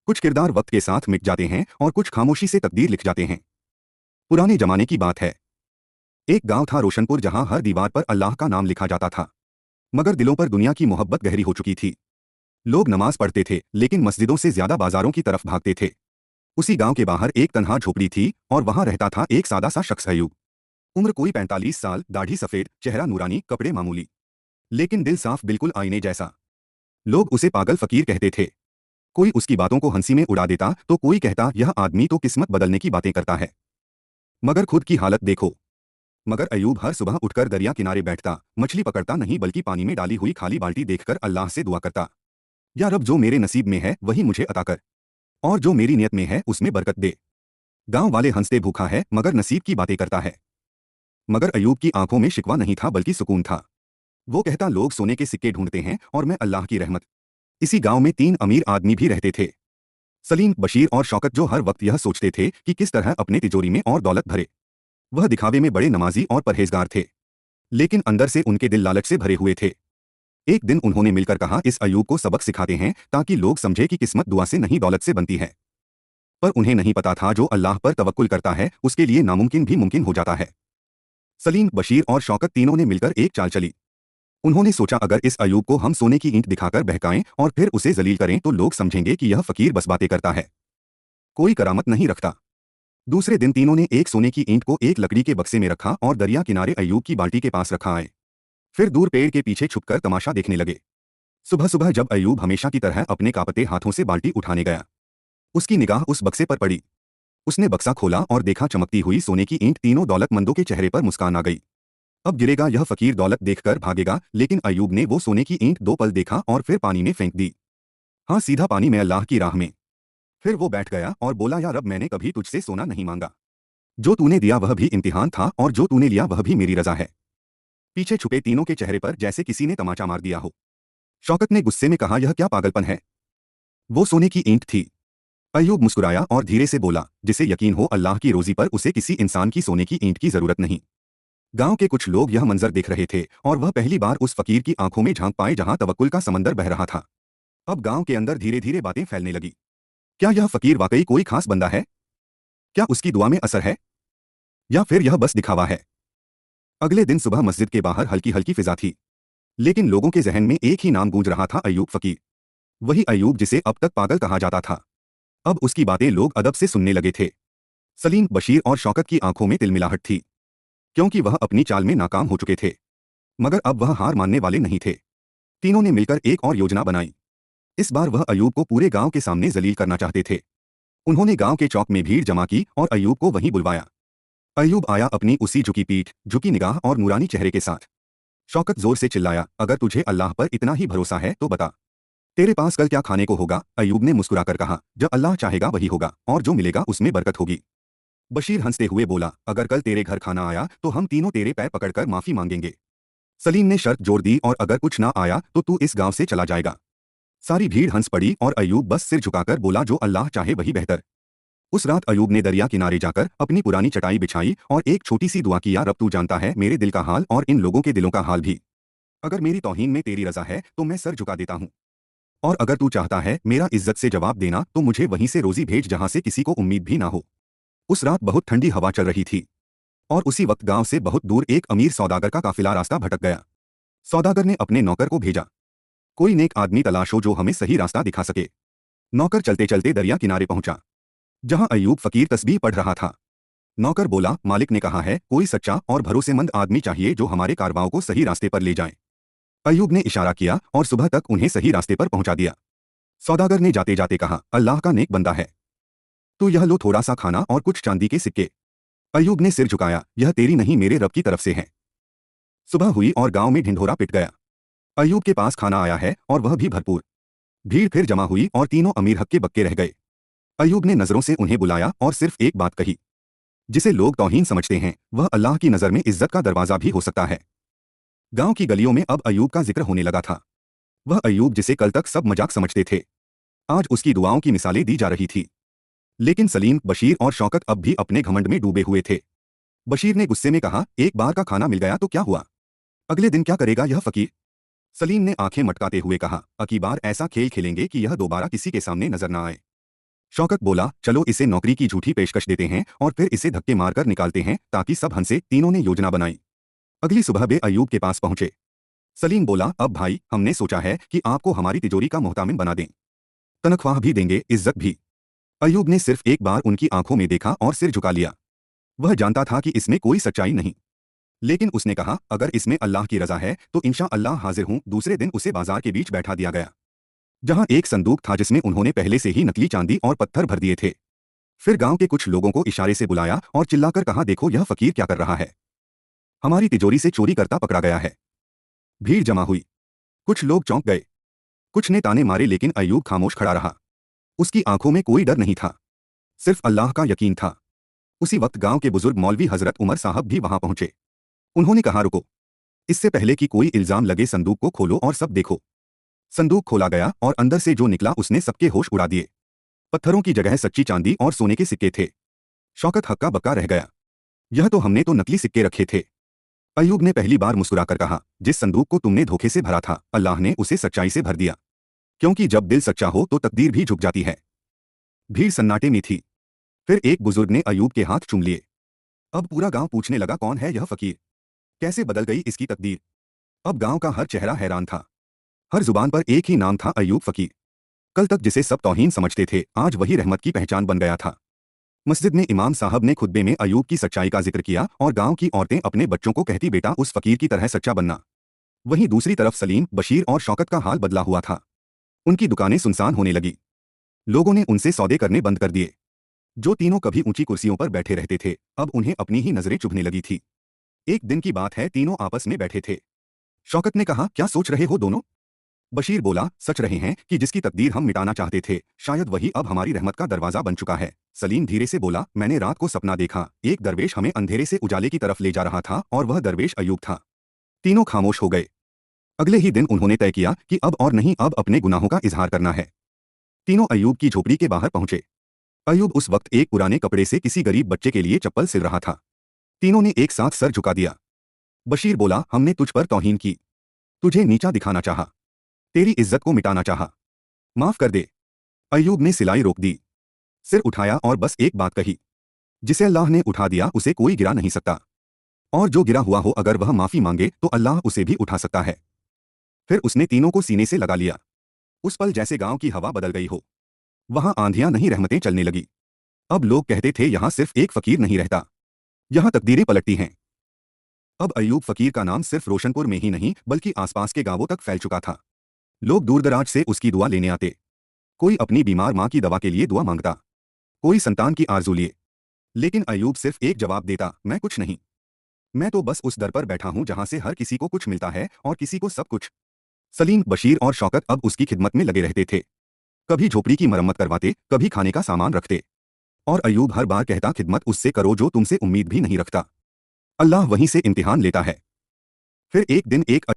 कुछ किरदार वक्त के साथ मिट जाते हैं और कुछ खामोशी से तकदीर लिख जाते हैं। पुराने जमाने की बात है। एक गांव था रोशनपुर, जहां हर दीवार पर अल्लाह का नाम लिखा जाता था, मगर दिलों पर दुनिया की मोहब्बत गहरी हो चुकी थी। लोग नमाज पढ़ते थे, लेकिन मस्जिदों से ज्यादा बाजारों की तरफ भागते थे। उसी गांव के बाहर एक तन्हा झोपड़ी थी और वहां रहता था एक सादा सा शख्स, अयूब। उम्र कोई 45 साल, दाढ़ी सफेद, चेहरा नूरानी, कपड़े मामूली, लेकिन दिल साफ, बिल्कुल आईने जैसा। लोग उसे पागल फकीर कहते थे। कोई उसकी बातों को हंसी में उड़ा देता तो कोई कहता यह आदमी तो किस्मत बदलने की बातें करता है। मगर खुद की हालत देखो। मगर अयूब हर सुबह उठकर दरिया किनारे बैठता, मछली पकड़ता नहीं बल्कि पानी में डाली हुई खाली बाल्टी देखकर अल्लाह से दुआ करता, या रब, जो मेरे नसीब में है वही मुझे अता कर, और जो मेरी नियत में है उसमें बरकत दे। गांव वाले हंसते, भूखा है मगर नसीब की बातें करता है। मगर अयूब की आंखों में शिकवा नहीं था बल्कि सुकून था। वो कहता, लोग सोने के सिक्के ढूंढते हैं और मैं अल्लाह की रहमत। इसी गांव में 3 अमीर आदमी भी रहते थे, सलीम, बशीर और शौकत, जो हर वक्त यह सोचते थे कि किस तरह अपने तिजोरी में और दौलत भरे। वह दिखावे में बड़े नमाजी और परहेजगार थे, लेकिन अंदर से उनके दिल लालच से भरे हुए थे। एक दिन उन्होंने मिलकर कहा, इस अयूब को सबक सिखाते हैं ताकि लोग समझे कि किस्मत दुआ से नहीं दौलत से बनती है। पर उन्हें नहीं पता था, जो अल्लाह पर तवक्कुल करता है उसके लिए नामुमकिन भी मुमकिन हो जाता है। सलीम, बशीर और शौकत तीनों ने मिलकर एक चाल चली। उन्होंने सोचा, अगर इस अयूब को हम सोने की ईंट दिखाकर बहकाएं और फिर उसे जलील करें तो लोग समझेंगे कि यह फकीर बस बातें करता है, कोई करामत नहीं रखता। दूसरे दिन तीनों ने एक सोने की ईंट को एक लकड़ी के बक्से में रखा और दरिया किनारे अयूब की बाल्टी के पास रखा आए। फिर दूर पेड़ के पीछे छुपकर तमाशा देखने लगे। सुबह सुबह जब अयूब हमेशा की तरह अपने कांपते हाथों से बाल्टी उठाने गया, उसकी निगाह उस बक्से पर पड़ी। उसने बक्सा खोला और देखा, चमकती हुई सोने की ईंट। तीनों दौलतमंदों के चेहरे पर मुस्कान आ गई। अब गिरेगा यह फकीर, दौलत देखकर भागेगा। लेकिन अयूब ने वो सोने की ईंट 2 पल देखा और फिर पानी में फेंक दी। हाँ, सीधा पानी में, अल्लाह की राह में। फिर वो बैठ गया और बोला, या रब, मैंने कभी तुझसे सोना नहीं मांगा। जो तूने दिया वह भी इम्तिहान था और जो तूने लिया वह भी मेरी रजा है। पीछे छुपे तीनों के चेहरे पर जैसे किसी ने तमाचा मार दिया हो। शौकत ने गुस्से में कहा, यह क्या पागलपन है? वो सोने की ईंट थी। अयूब मुस्कुराया और धीरे से बोला, जिसे यकीन हो अल्लाह की रोजी पर, उसे किसी इंसान की सोने की ईंट की जरूरत नहीं। गांव के कुछ लोग यह मंजर देख रहे थे और वह पहली बार उस फकीर की आंखों में झांक पाए जहां तवक्कुल का समंदर बह रहा था। अब गांव के अंदर धीरे धीरे बातें फैलने लगी। क्या यह फकीर वाकई कोई खास बंदा है? क्या उसकी दुआ में असर है, या फिर यह बस दिखावा है? अगले दिन सुबह मस्जिद के बाहर हल्की हल्की फिजा थी, लेकिन लोगों के जहन में एक ही नाम गूंज रहा था, अयूब फकीर। वही अयूब जिसे अब तक पागल कहा जाता था। अब उसकी बातें लोग अदब से सुनने लगे थे। सलीम, बशीर और शौकत की आंखों में तिलमिलाहट थी, क्योंकि वह अपनी चाल में नाकाम हो चुके थे। मगर अब वह हार मानने वाले नहीं थे। तीनों ने मिलकर एक और योजना बनाई। इस बार वह अयूब को पूरे गांव के सामने जलील करना चाहते थे। उन्होंने गांव के चौक में भीड़ जमा की और अयूब को वहीं बुलवाया। अयूब आया, अपनी उसी झुकी पीठ, झुकी निगाह और नूरानी चेहरे के साथ। शौकत जोर से चिल्लाया, अगर तुझे अल्लाह पर इतना ही भरोसा है तो बता, तेरे पास कल क्या खाने को होगा? अयूब ने मुस्कुराकर कहा, जब अल्लाह चाहेगा वही होगा, और जो मिलेगा उसमें बरकत होगी। बशीर हंसते हुए बोला, अगर कल तेरे घर खाना आया तो हम तीनों तेरे पैर पकड़कर माफी मांगेंगे। सलीम ने शर्त जोड़ दी, और अगर कुछ ना आया तो तू इस गांव से चला जाएगा। सारी भीड़ हंस पड़ी और अयूब बस सिर झुकाकर बोला, जो अल्लाह चाहे वही बेहतर। उस रात अयूब ने दरिया किनारे जाकर अपनी पुरानी चटाई बिछाई और एक छोटी सी दुआ की, या रब, तू जानता है मेरे दिल का हाल और इन लोगों के दिलों का हाल भी। अगर मेरी तौहीन में तेरी रजा है तो मैं सर झुका देता हूँ, और अगर तू चाहता है मेरा इज्जत से जवाब देना तो मुझे वहीं से रोजी भेज जहां से किसी को उम्मीद भी ना हो। उस रात बहुत ठंडी हवा चल रही थी, और उसी वक्त गांव से बहुत दूर एक अमीर सौदागर का काफिला रास्ता भटक गया। सौदागर ने अपने नौकर को भेजा, कोई नेक आदमी तलाशो जो हमें सही रास्ता दिखा सके। नौकर चलते चलते दरिया किनारे पहुंचा, जहां अयूब फकीर तस्बीह पढ़ रहा था। नौकर बोला, मालिक ने कहा है कोई सच्चा और भरोसेमंद आदमी चाहिए जो हमारे कारवाओं को सही रास्ते पर ले जाए। अयूब ने इशारा किया और सुबह तक उन्हें सही रास्ते पर पहुंचा दिया। सौदागर ने जाते जाते कहा, अल्लाह का नेक बंदा है, तो यह लो थोड़ा सा खाना और कुछ चांदी के सिक्के। अयूब ने सिर झुकाया, यह तेरी नहीं मेरे रब की तरफ से है। सुबह हुई और गांव में ढिंढोरा पिट गया। अयूब के पास खाना आया है और वह भी भरपूर। भीड़ फिर जमा हुई और तीनों अमीर हक्के बक्के रह गए। अयूब ने नजरों से उन्हें बुलाया और सिर्फ एक बात कही, जिसे लोग तौहीन समझते हैं वह अल्लाह की नजर में इज्जत का दरवाजा भी हो सकता है। गांव की गलियों में अब अयूब का जिक्र होने लगा था। वह अयूब जिसे कल तक सब मजाक समझते थे, आज उसकी दुआओं की मिसालें दी जा रही थी। लेकिन सलीम, बशीर और शौकत अब भी अपने घमंड में डूबे हुए थे। बशीर ने गुस्से में कहा, एक बार का खाना मिल गया तो क्या हुआ, अगले दिन क्या करेगा यह फकीर? सलीम ने आंखें मटकाते हुए कहा, अकी बार ऐसा खेल खेलेंगे कि यह दोबारा किसी के सामने नजर न आए। शौकत बोला, चलो इसे नौकरी की झूठी पेशकश देते हैं और फिर इसे धक्के मारकर निकालते हैं ताकि सब हंसे। तीनों ने योजना बनाई। अगली सुबह वे अय्यूब के पास पहुंचे। सलीम बोला, अब भाई हमने सोचा है कि आपको हमारी तिजोरी का मोहतामिन बना दें, तनख्वाह भी देंगे, इज्जत भी। अय्यूब ने सिर्फ एक बार उनकी आंखों में देखा और सिर झुका लिया। वह जानता था कि इसमें कोई सच्चाई नहीं, लेकिन उसने कहा, अगर इसमें अल्लाह की रजा है तो इंशा अल्लाह हाजिर हूं। दूसरे दिन उसे बाजार के बीच बैठा दिया गया, जहां एक संदूक था जिसमें उन्होंने पहले से ही नकली चांदी और पत्थर भर दिए थे। फिर गांव के कुछ लोगों को इशारे से बुलाया और चिल्लाकर कहा, देखो यह फकीर क्या कर रहा है, हमारी तिजोरी से चोरी करता पकड़ा गया है। भीड़ जमा हुई। कुछ लोग चौंक गए, कुछ ने ताने मारे, लेकिन अय्यूब खामोश खड़ा रहा। उसकी आंखों में कोई डर नहीं था, सिर्फ अल्लाह का यकीन था। उसी वक्त गांव के बुजुर्ग मौलवी हजरत उमर साहब भी वहां पहुंचे। उन्होंने कहा, रुको, इससे पहले कि कोई इल्जाम लगे संदूक को खोलो और सब देखो। संदूक खोला गया और अंदर से जो निकला उसने सबके होश उड़ा दिए। पत्थरों की जगह सच्ची चांदी और सोने के सिक्के थे। शौकत हक्का बक्का रह गया, यह तो हमने तो नकली सिक्के रखे थे। अय्यूब ने पहली बार मुस्कुराकर कहा, जिस संदूक को तुमने धोखे से भरा था अल्लाह ने उसे सच्चाई से भर दिया, क्योंकि जब दिल सच्चा हो तो तकदीर भी झुक जाती है। भीड़ सन्नाटे में थी। फिर एक बुजुर्ग ने अय्यूब के हाथ चूम लिए। अब पूरा गांव पूछने लगा, कौन है यह फकीर, कैसे बदल गई इसकी तकदीर। अब गांव का हर चेहरा हैरान था, हर जुबान पर एक ही नाम था, अय्यूब फकीर। कल तक जिसे सब तौहीन समझते थे, आज वही रहमत की पहचान बन गया था। मस्जिद में इमाम साहब ने खुतबे में अय्यूब की सच्चाई का जिक्र किया और गांव की औरतें अपने बच्चों को कहती, बेटा उस फकीर की तरह सच्चा बनना। वहीं दूसरी तरफ सलीम, बशीर और शौकत का हाल बदला हुआ था। उनकी दुकानें सुनसान होने लगी। लोगों ने उनसे सौदे करने बंद कर दिए। जो तीनों कभी ऊंची कुर्सियों पर बैठे रहते थे, अब उन्हें अपनी ही नजरें चुभने लगी थी। एक दिन की बात है, तीनों आपस में बैठे थे। शौकत ने कहा, क्या सोच रहे हो दोनों? बशीर बोला, सच रहे हैं कि जिसकी तकदीर हम मिटाना चाहते थे, शायद वही अब हमारी रहमत का दरवाजा बन चुका है। सलीम धीरे से बोला, मैंने रात को सपना देखा, एक दरवेश हमें अंधेरे से उजाले की तरफ ले जा रहा था और वह दरवेश अय्यूब था। तीनों खामोश हो गए। अगले ही दिन उन्होंने तय किया कि अब और नहीं, अब अपने गुनाहों का इजहार करना है। तीनों अय्यूब की झोपड़ी के बाहर पहुंचे। अय्यूब उस वक्त एक पुराने कपड़े से किसी गरीब बच्चे के लिए चप्पल सिल रहा था। तीनों ने एक साथ सर झुका दिया। बशीर बोला, हमने तुझ पर तौहीन की, तुझे नीचा दिखाना चाहा, तेरी इज्जत को मिटाना चाहा, माफ कर दे। अय्यूब ने सिलाई रोक दी, सिर उठाया और बस एक बात कही, जिसे अल्लाह ने उठा दिया उसे कोई गिरा नहीं सकता, और जो गिरा हुआ हो अगर वह माफी मांगे तो अल्लाह उसे भी उठा सकता है। फिर उसने तीनों को सीने से लगा लिया। उस पल जैसे गांव की हवा बदल गई हो। वहां आंधियां नहीं, रहमतें चलने लगी। अब लोग कहते थे, यहां सिर्फ एक फकीर नहीं रहता, यहां तकदीरें पलटती हैं। अब अय्यूब फकीर का नाम सिर्फ रोशनपुर में ही नहीं बल्कि आसपास के गांवों तक फैल चुका था। लोग दूर दराज से उसकी दुआ लेने आते। कोई अपनी बीमार मां की दवा के लिए दुआ मांगता, कोई संतान की आरजू लिए। लेकिन अय्यूब सिर्फ एक जवाब देता, मैं कुछ नहीं, मैं तो बस उस दर पर बैठा हूं जहां से हर किसी को कुछ मिलता है और किसी को सब कुछ। सलीम, बशीर और शौकत अब उसकी खिदमत में लगे रहते थे। कभी झोपड़ी की मरम्मत करवाते, कभी खाने का सामान रखते। और अय्यूब हर बार कहता, खिदमत उससे करो जो तुमसे उम्मीद भी नहीं रखता, अल्लाह वहीं से इम्तिहान लेता है। फिर एक दिन एक